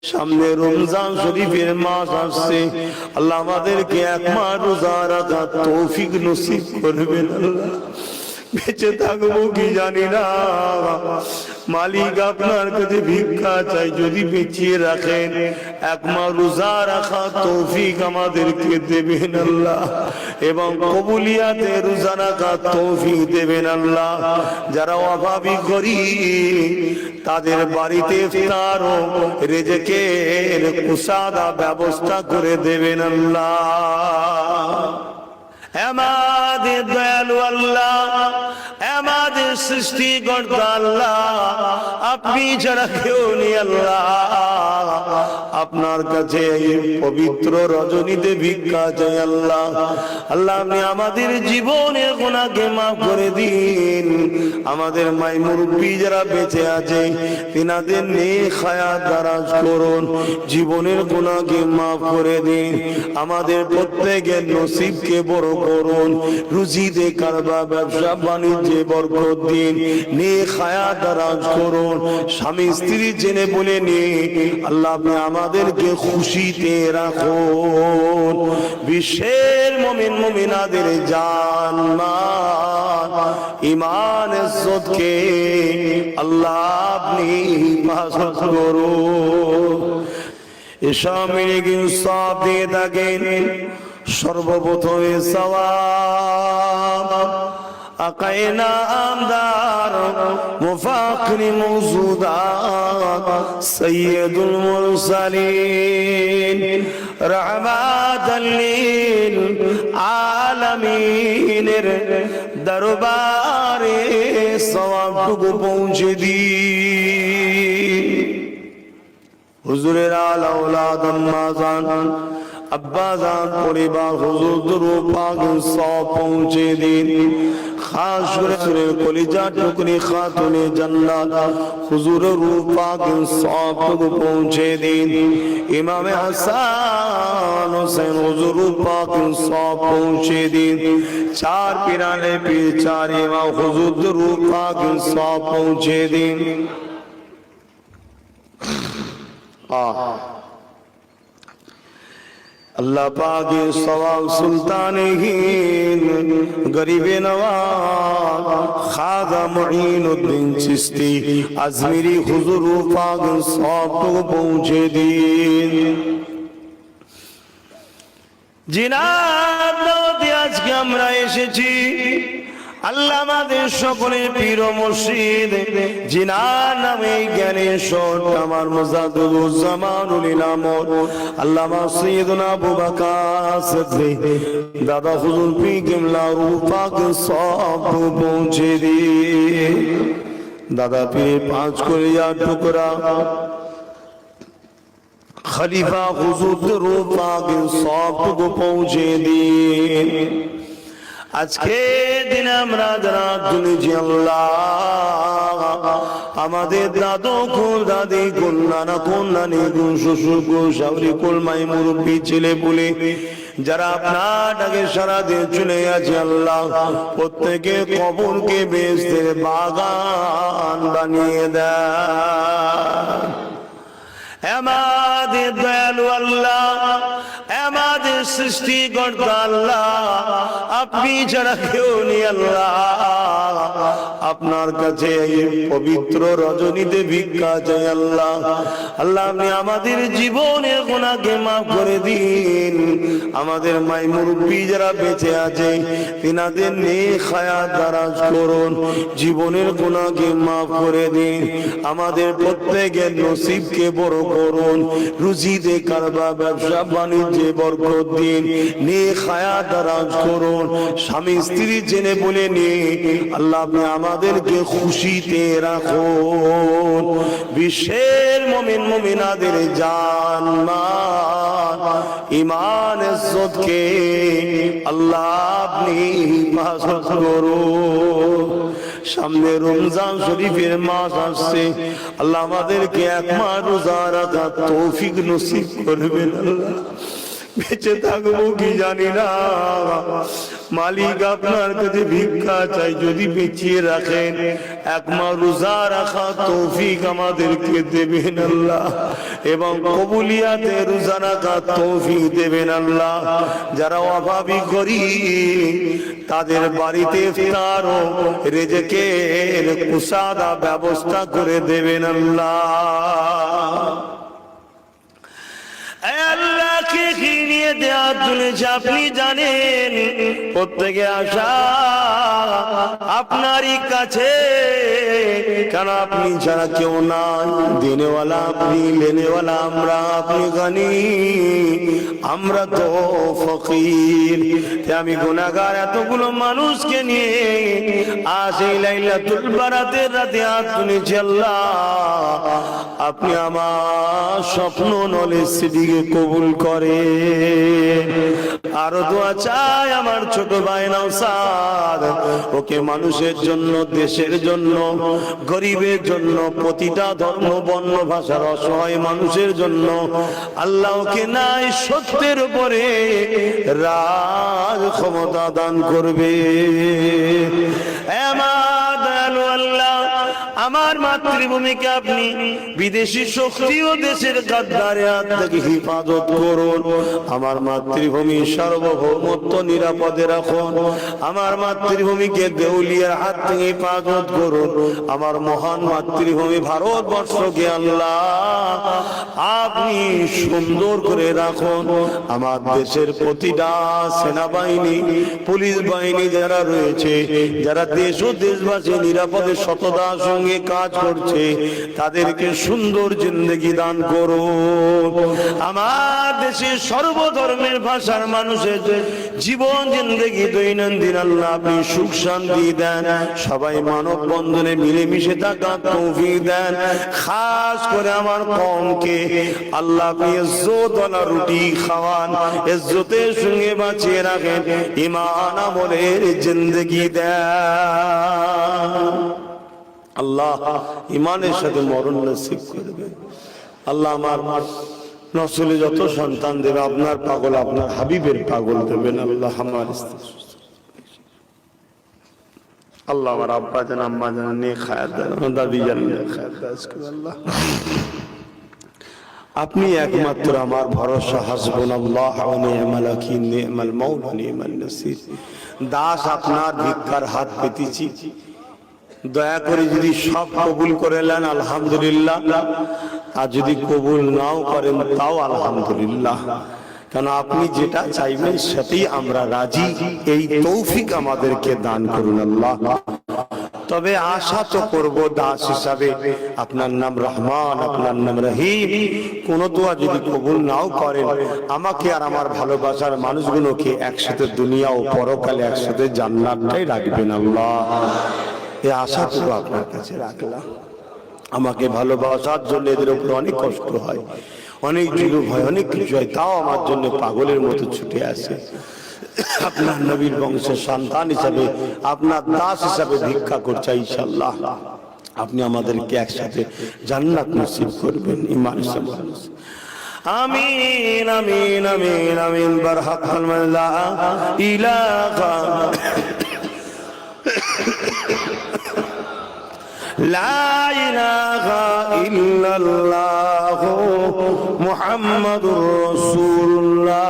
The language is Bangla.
সামনে রমজান শরীফের মাস আসছে, আল্লাহ আমাদেরকে এক মাস রোজা রাখার তৌফিক নসিব করবেন। আল্লাহ বেঁচে থাকবো কি জানি না, মালিক আপনার কাছে ভিক্ষা চাই, যদি বেঁচিয়ে রাখেন এক মাস রোজা রাখা তৌফিক আমাদেরকে দেবেন আল্লাহ, এবং কবুলিয়াতে রোজা রাখা তৌফিক দেবেন আল্লাহ। যারা অভাবী গরীব তাদের বাড়িতে ইফতার ও রিজকের কুশাদা ব্যবস্থা করে দেবেন আল্লাহ। আমাদের দয়ালু আল্লাহ, আমাদের সৃষ্টিকর্তা আল্লাহ, আপনি যারা কেউ নেই আল্লাহ, আপনার কাছে এই পবিত্র রজনীতে ভিক্ষা চাই আল্লাহ। আল্লাহ আপনি আমাদের জীবনের গুনাহকে মাফ করে দিন। আমাদের মাই মুরব্বী যারা বেঁচে আছে তিনাদের নেক হায়াত দারাজ করুন, জীবনের গুনাহকে মাফ করে দিন। আমাদের প্রত্যেকের নসিবকে বড় করুন, রুজিতে কারবার ব্যবসা বাণিজ্যে বরকত দিন, নেক হায়াত দারাজ করুন। স্বামী স্ত্রী জেনে বলে নি আল্লাহ আপনি আমাদেরকে খুশিতে রাখুন। বিশ্বের মুমিন মুমিনাদের জান মাল ঈমান ইজ্জতকে আল্লাহ আপনি হিফাজত করুন। ইসলামের ইনসাফ দিয়ে থাকেন সর্বপ্রথমে সওয়াব আকাইনা আমদার মুফাখরি মওজুদাত সাইয়্যিদুল মুরসালিন রাহমাতাল লিল আলামিনের দরবারে সওয়াবটুকু পৌঁছে দিন। হুজুরের আলা ওলাদ আম্মা জান আব্বা জান পরিবার হুজুর দুরূদ পাক সব পৌঁছে দিন। খাস করে সুরের কলিজা টুকরি খাতুনে জান্নাত হুজুরের রূহ পাক সব পৌঁছে দিন। ইমামে হাসান হোসেন হুজুর রূহ পাক সব পৌঁছে দিন। চার পিরানে পীর চার ইমাম হুজুর রূহ পাক সব পৌঁছে দিন। अल्लाह पाके सवाल सुल्ताने हिंद गरीबे नवाज खाजा मुईनुद्दीन चिश्ती अजमेरी हुजूर पाक सब को पहुंचे दिन। जिनाब दावते आज के আমরা এসেছি আল্লাহ আমাদের সকলের পীর ও মুর্শিদ জিনার নামে জ্ঞানেশ্বর আমার মুজাদ্দুজ্জামানুল ইলামত আল্লামা সাইয়্যিদুনা আবু বকর সিদ্দিক দাদা হুজুর পীর কিবলা রূহ পাক সব পৌঁছে দিয়ে। দাদা পীর পাঁচ কলিজা টুকরা খলিফা হুজুর রূহ পাক সব পৌঁছে দিয়ে। আজকে দিনে আমরা যারা শুনেছি আল্লাহ আমাদের দাদু কুল দাদি কুল নানা কুল নানি কুল শ্বশুর কুল শাশুড়ি কুল মাই মুরব্বী ছেলে বলে যারা আপনার ডাকে সারা দিয়ে চলে আছে আল্লাহ প্রত্যেকে কবরকে বেহেশতের বাগান বানিয়ে দেয়। আমাদের দয়ালু আল্লাহ, আমাদের সৃষ্টিকর্তা আল্লাহ, আপনি যারা কেউ নেই আল্লাহ, আপনার কাছে এই পবিত্র রজনীতে ভিক্ষা চাই আল্লাহ। আল্লাহ আপনি আমাদের জীবনের গুনাহকে মাফ করে দিন। আমাদের মাই মুরব্বী যারা বেঁচে আছে তিনাদের নেক হায়াত দারাজ করুন, জীবনের গুনাহকে মাফ করে দিন। আমাদের প্রত্যেকের নসিবকে বড় করুন, রুজিতে কারবার ব্যবসা বাণিজ্যে বরকত দিন, নেক হায়াত দারাজ করুন। স্বামী স্ত্রী জেনে বলে নি আল্লাহ আপনি আমাদেরকে খুশিতে রাখুন। বিশ্বের মুমিন মুমিনাদের জান মাল ঈমান ইজ্জতকে আল্লাহ আপনি হিফাজত করুন। সামনে রমজান শরীফের মাস আসছে, আল্লাহ আমাদেরকে এক মাস রোজা রাখার তৌফিক নসিব করবেন আল্লাহ। বেঁচে থাকবো কি জানি না। মালিক আপনার কাছে ভিক্ষা চাই, যদি বেঁচিয়ে রাখেন এক মাস রোজা রাখা তৌফিক আমাদেরকে দেবেন আল্লাহ, এবং কবুলিয়াতে রোজা রাখা তৌফিক দেবেন আল্লাহ। যারা অভাবী গরীব তাদের বাড়িতে ইফতার ও রিজকের কুসাদা ব্যবস্থা করে দেবেন আল্লাহ। আল্লাহকে কি নিয়ে দেয়া তুলেছে আপনি জানেন। প্রত্যেকে আশা আপনারই কাছে, কেন আপনি ছাড়া কেউ নাই। দেনেওয়ালা আপনি, লেনেওয়ালা আমরা, আপনি গানি, আমরা তো ফকির। আমি গুনাহগার, এতগুলো মানুষকে নিয়ে আজ এই লাইলাতুল বারাতের রাতে হাত তুলেছি আল্লাহ। আপনি আমার স্বপ্ন নলে সেদিকে কবুল করে। আরো দোয়া চাই আমার ছোট ভাই নওশাদ, ওকে মানুষের জন্য, দেশের জন্য, গরিবের জন্য, প্রতিটা ধর্ম বর্ণ ভাষার অসহায় মানুষের জন্য আল্লাহ ওকে নাই সত্যের উপরে রাজ ক্ষমতা দান করবে। আমার দয়ালু আল্লাহ, আমার মাতৃভূমিকে আপনি বিদেশি শক্তি ও দেশের গাদ্দারের হাত থেকে হিফাজত করুন। আমার মাতৃভূমির সার্বভৌমত্ব নিরাপদে রাখুন। আমার মাতৃভূমিকে দেউলিয়ার হাত থেকে হিফাজত করুন। আমার মহান মাতৃভূমি ভারতবর্ষকে আল্লাহ আপনি সুন্দর করে রাখুন। আমার দেশের প্রতিটা সেনাবাহিনী, পুলিশ বাহিনী যারা রয়েছে, যারা দেশ ও দেশবাসী নিরাপদে সততার সঙ্গে কাজ করছে, তাদেরকে সুন্দর জিন্দেগি দান করুন। আমার দেশে সর্বধর্মের ভাষার মানুষের জীবন জিন্দেগি দৈনন্দিন আল্লাহ আপনি সুখ শান্তি দেন। সবাই মানব বন্ধনে মিলেমিশে থাকা তৌফিক দেন। খাস করে আমার কওমকে আল্লাহ আপনি ইজ্জত ওয়ালা রুটি খাওয়ান, ইজ্জতের সঙ্গে বাঁচিয়ে রাখেন, ঈমান আমলের জিন্দেগি দেন। আল্লাহ ইমানের সাথে মরণ নসিব করবে। আল্লাহ আমার নসলে যত সন্তান দেবে আপনার পাগল, আপনার হাবিবের পাগল দেবেন আল্লাহ। আমার আল্লাহ আমার আব্বা জান, আম্মা জান নে খায়াত দেন, দাদি জান নে খায়াত দেন আল্লাহ। আপনি একমাত্র আমার ভরসা, হাসবুনাল্লাহ ওয়া নি'মাল ওয়াকিল, নি'মাল মাওলা নি'মান নাসির। দাস আপনার ভিক্ষার হাত পেতেছি, দয়া করে যদি সব কবুল করে নেন আলহামদুলিল্লাহ, আর যদি কবুল নাও করেন তাও আলহামদুলিল্লাহ। কেন আপনি যেটা চাইবেন সেটাই আমরা রাজি। এই তৌফিক আমাদেরকে দান করুন আল্লাহ। তবে আশা তো করব দাস হিসাবে, আপনার নাম রহমান, আপনার নাম রহিম। কোন দোয়া যদি কবুল নাও করেন, আমাকে আর আমার ভালোবাসার মানুষগুলোকে একসাথে দুনিয়া ও পরকালে একসাথে জান্নাতটাই রাখবেন আল্লাহ। এই আশা তো আপনার কাছে রাখলাম। আমাকে ভালোবাসার জন্য এদের উপর অনেক কষ্ট হয়, অনেক জুলুম হয়, অনেক কিছু হয়, তাও আমার জন্য পাগলের মতো ছুটে আসে। আপনার নবীর বংশের সন্তান হিসাবে, আপনার দাস হিসাবে ভিক্ষা করছে ইনশাআল্লাহ। আপনি আমাদেরকে একসাথে জান্নাত নসিব করবেন ঈমান হিসাবে। আমিন আমিন আমিন আমিন। বারহাকাল লা ইলাহা লা ইলাহা ইল্লাল্লাহু মুহাম্মাদুর রাসূলুল্লাহ।